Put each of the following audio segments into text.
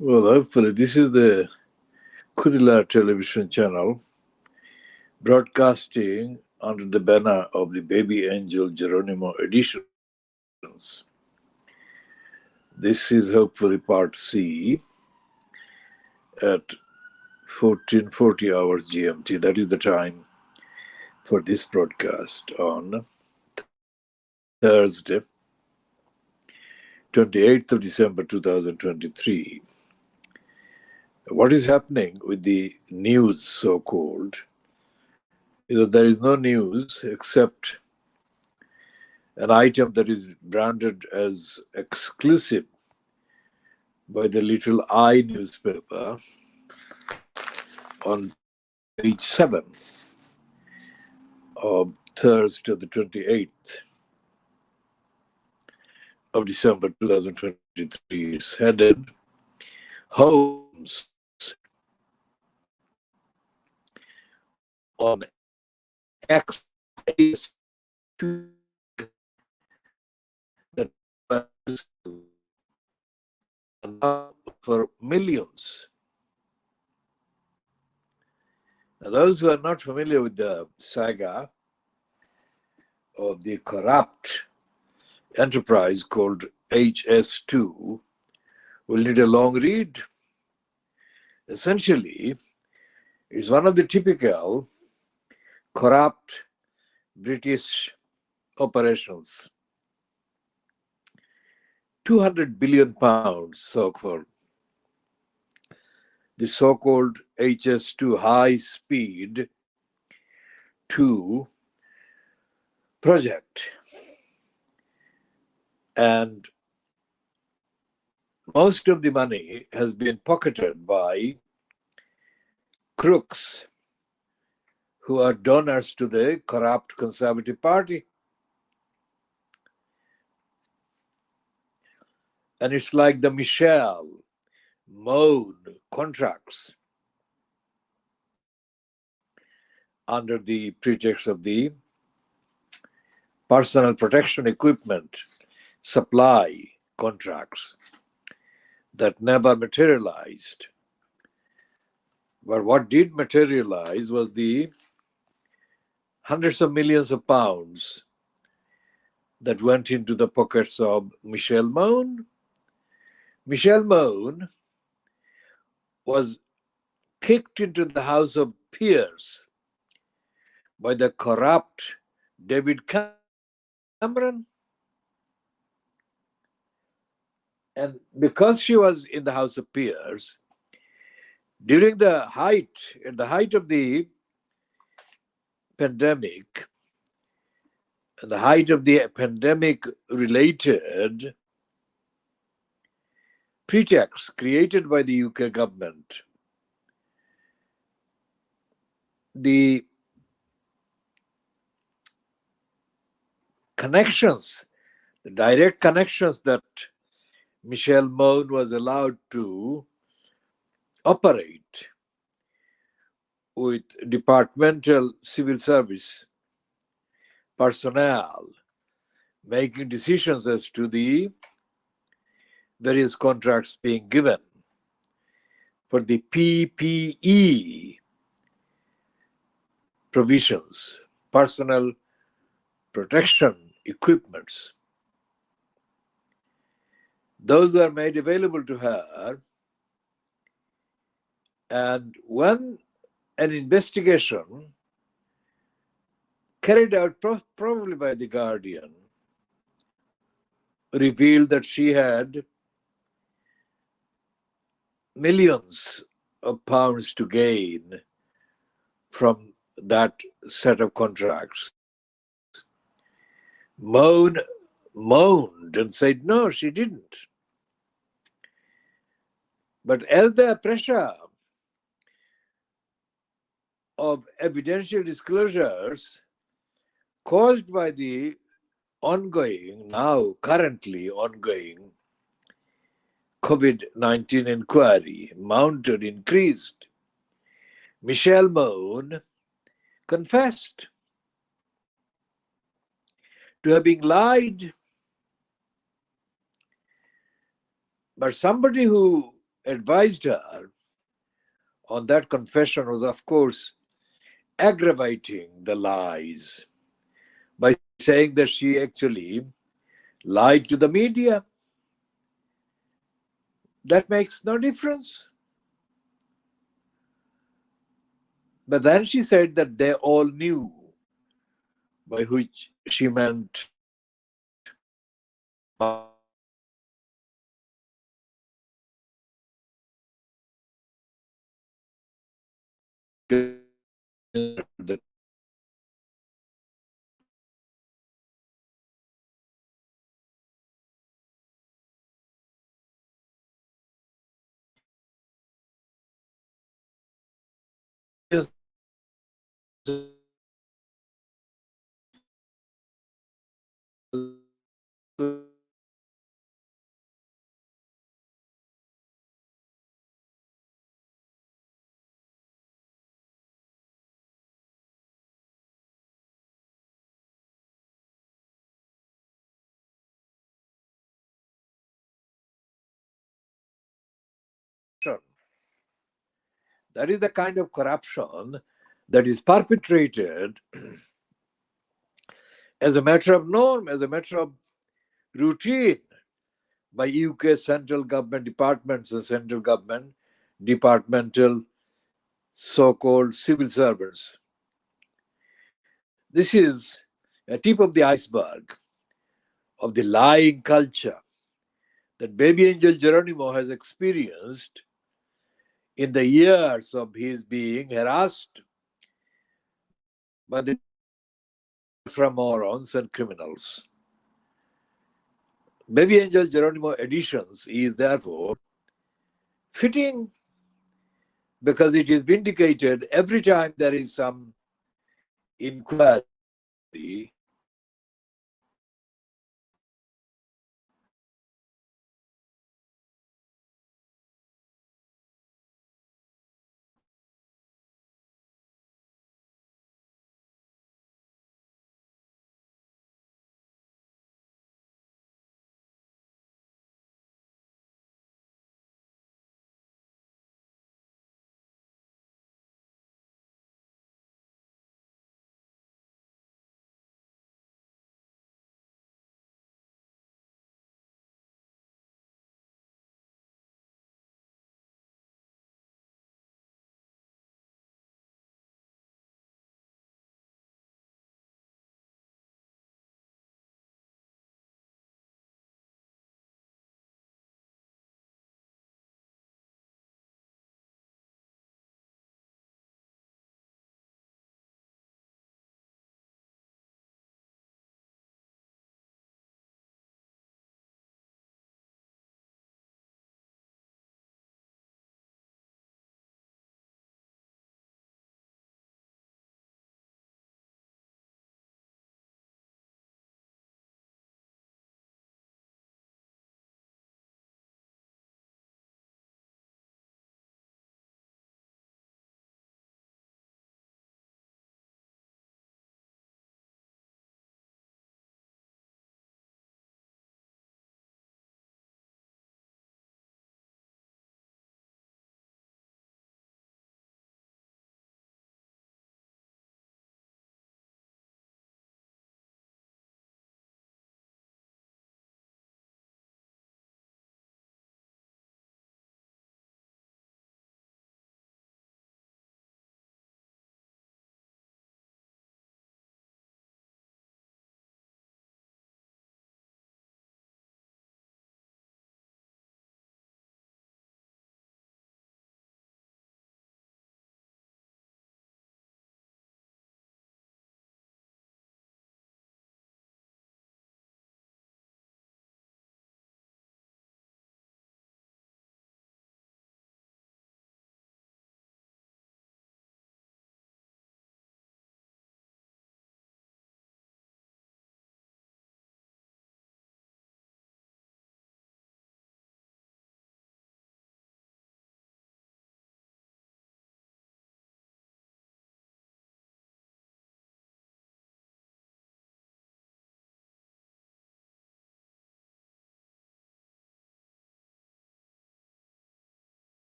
Well, hopefully, this is the KhoodeelaarTV Television Channel broadcasting under the banner of the BabyAngelGeronimoEditions. This is hopefully part C at 1440 hours GMT. That is the time for this broadcast on Thursday, 28th of December 2023. What is happening with the news, so called, is that there is no news except an item that is branded as exclusive by the Little I newspaper on page 7 of Thursday, the 28th of December 2023. It's headed Homes on X that for millions. Now, those who are not familiar with the saga of the corrupt enterprise called HS2 will need a long read. Essentially, it's one of the typical corrupt British operations. 200 billion pounds, so-called. The so-called HS2 high-speed 2 project. And most of the money has been pocketed by crooks who are donors to the corrupt Conservative Party. And it's like the Michelle Mode contracts under the pretext of the personal protection equipment supply contracts that never materialized. But what did materialize was the hundreds of millions of pounds that went into the pockets of Michelle Mone. Michelle Mone was kicked into the House of Peers by the corrupt David Cameron. And because she was in the House of Peers, during at the height of the pandemic, and the height of the pandemic-related pretexts created by the UK government, the connections, the direct connections that Michelle Mone was allowed to operate with departmental civil service personnel making decisions as to the various contracts being given for the PPE provisions, personal protection equipments. Those are made available to her. And when an investigation carried out probably by the Guardian revealed that she had millions of pounds to gain from that set of contracts. Moaned and said, no, she didn't. But as the pressure of evidential disclosures caused by the currently ongoing COVID-19 inquiry increased, Michelle Mone confessed to having lied. But somebody who advised her on that confession was, of course, aggravating the lies by saying that she actually lied to the media. That makes no difference. But then she said that they all knew, by which she meant that that is the kind of corruption that is perpetrated as a matter of norm, as a matter of routine by UK central government departments and central government departmental so-called civil servants. This is a tip of the iceberg of the lying culture that baby angel Geronimo has experienced in the years of his being harassed by the from morons and criminals. Baby Angel Geronimo Editions is therefore fitting because it is vindicated every time there is some inquiry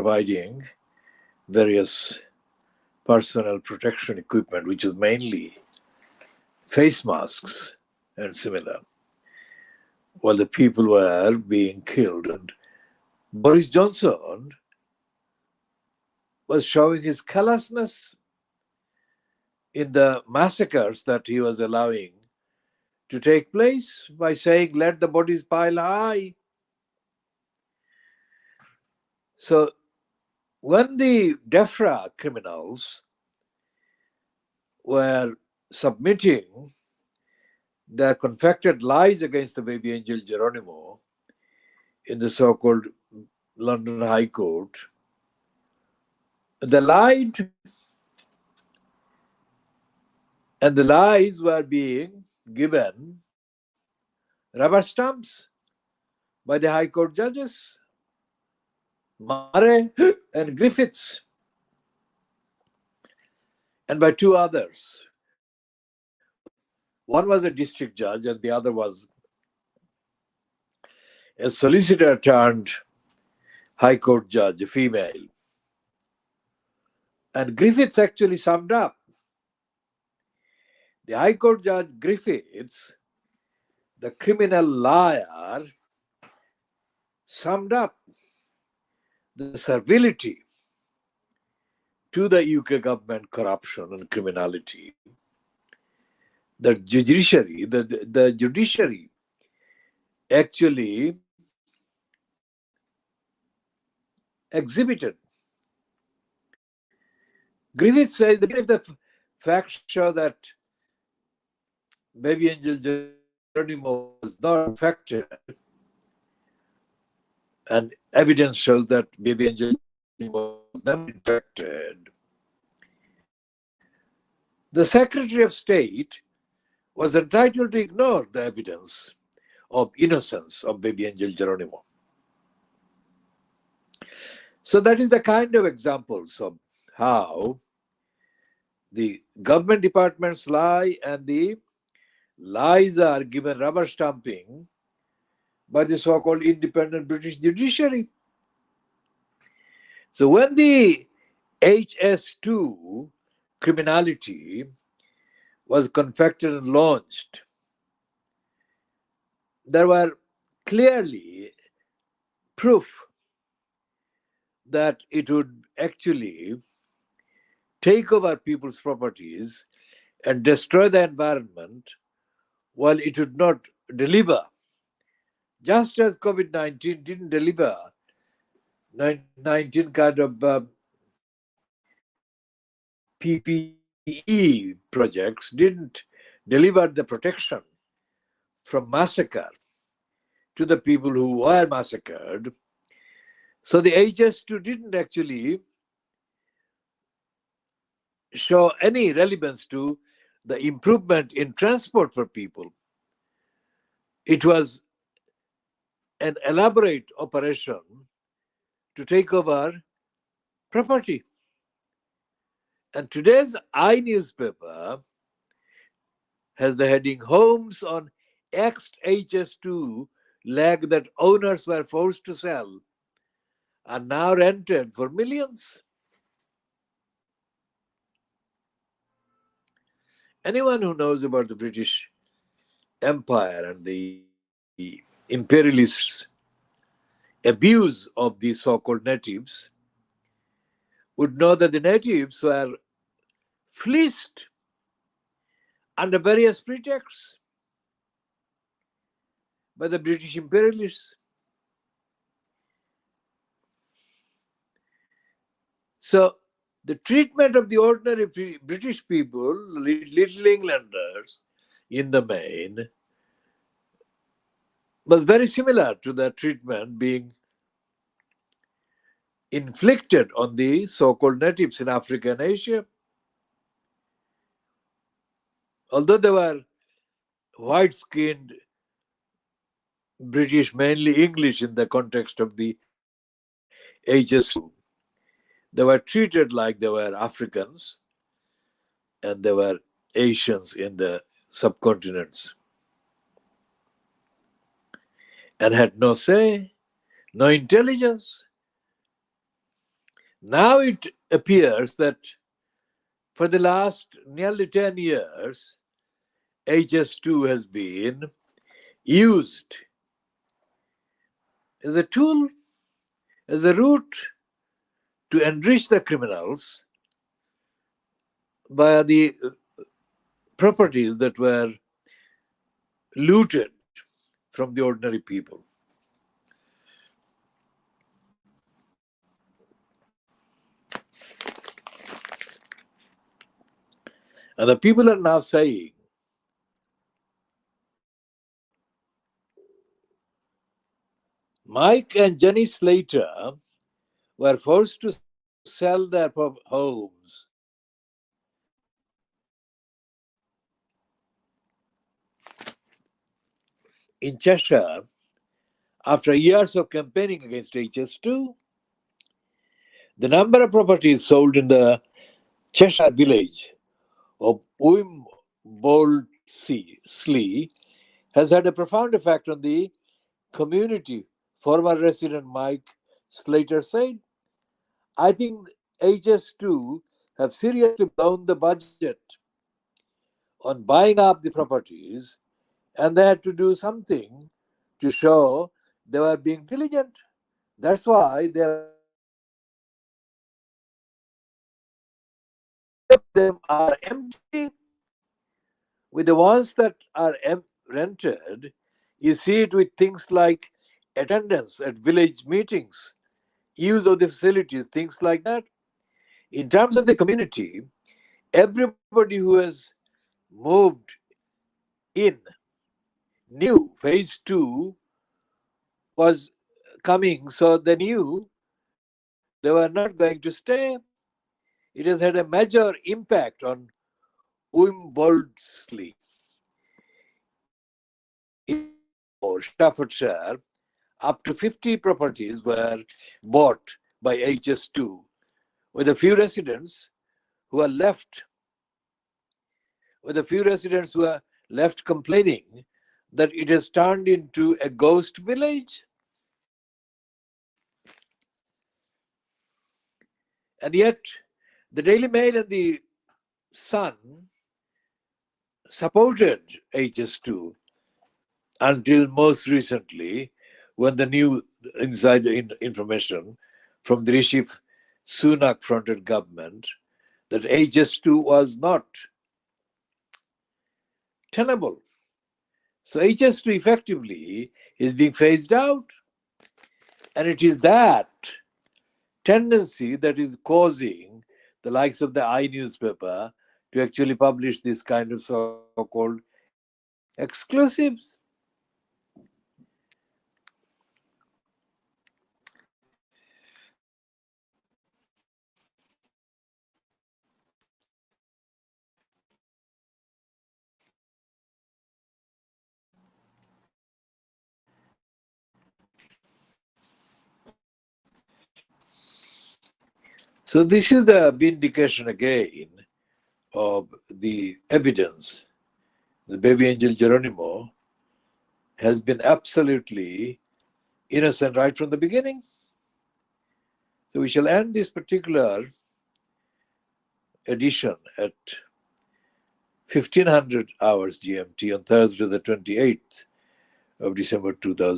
providing various personal protection equipment, which is mainly face masks and similar, while the people were being killed. And Boris Johnson was showing his callousness in the massacres that he was allowing to take place by saying, let the bodies pile high. So when the DEFRA criminals were submitting their confected lies against the baby angel Geronimo in the so-called London High Court, they lied, and the lies were being given rubber stamps by the High Court judges, Murray and Griffiths, and by two others. One was a district judge, and the other was a solicitor turned High Court judge, a female. And Griffiths actually summed up. The High Court judge Griffiths, the criminal liar, summed up the servility to the UK government corruption and criminality. The judiciary actually exhibited. Griffiths says that if the facts show that baby angel Geronimo was not infected, and evidence shows that baby angel Geronimo was never infected, the Secretary of State was entitled to ignore the evidence of innocence of baby angel Geronimo. So that is the kind of examples of how the government departments lie, and the lies are given rubber stamping by the so-called independent British judiciary. So when the HS2 criminality was confected and launched, there were clearly proof that it would actually take over people's properties and destroy the environment, while it would not deliver. Just as COVID-19 didn't deliver 19 kind of PPE projects, didn't deliver the protection from massacre to the people who were massacred. So the HS2 didn't actually show any relevance to the improvement in transport for people. It was an elaborate operation to take over property. And today's newspaper has the heading, "Homes on ex-HS2 leg that owners were forced to sell are now rented for millions." Anyone who knows about the British Empire and the imperialists' abuse of the so-called natives would know that the natives were fleeced under various pretexts by the British imperialists. So the treatment of the ordinary British people, little Englanders in the main, was very similar to the treatment being inflicted on the so-called natives in Africa and Asia. Although they were white-skinned British, mainly English in the context of the HS2, they were treated like they were Africans and they were Asians in the subcontinents, and had no say, no intelligence. Now it appears that for the last nearly 10 years, HS2 has been used as a tool, as a route to enrich the criminals by the properties that were looted from the ordinary people. And the people are now saying, Mike and Jenny Slater were forced to sell their homes in Cheshire after years of campaigning against HS2. The number of properties sold in the Cheshire village of Wimboldslee has had a profound effect on the community, former resident Mike Slater said. I think HS2 have seriously blown the budget on buying up the properties, and they had to do something to show they were being diligent. That's why they have them are empty. With the ones that are rented, you see it with things like attendance at village meetings, use of the facilities, things like that. In terms of the community, everybody who has moved in knew phase two was coming, so they knew they were not going to stay. It has had a major impact on Wimboldslee. In Staffordshire, up to 50 properties were bought by HS2, with a few residents who are left complaining that it has turned into a ghost village. And yet, the Daily Mail and the Sun supported HS2 until most recently, when the new inside information from the Rishi Sunak fronted government that HS2 was not tenable. So HS2 effectively is being phased out. And it is that tendency that is causing the likes of the I newspaper to actually publish this kind of so-called exclusives. So this is the vindication again of the evidence. The baby angel Geronimo has been absolutely innocent right from the beginning. So we shall end this particular edition at 1500 hours GMT on Thursday, the 28th of December 2000.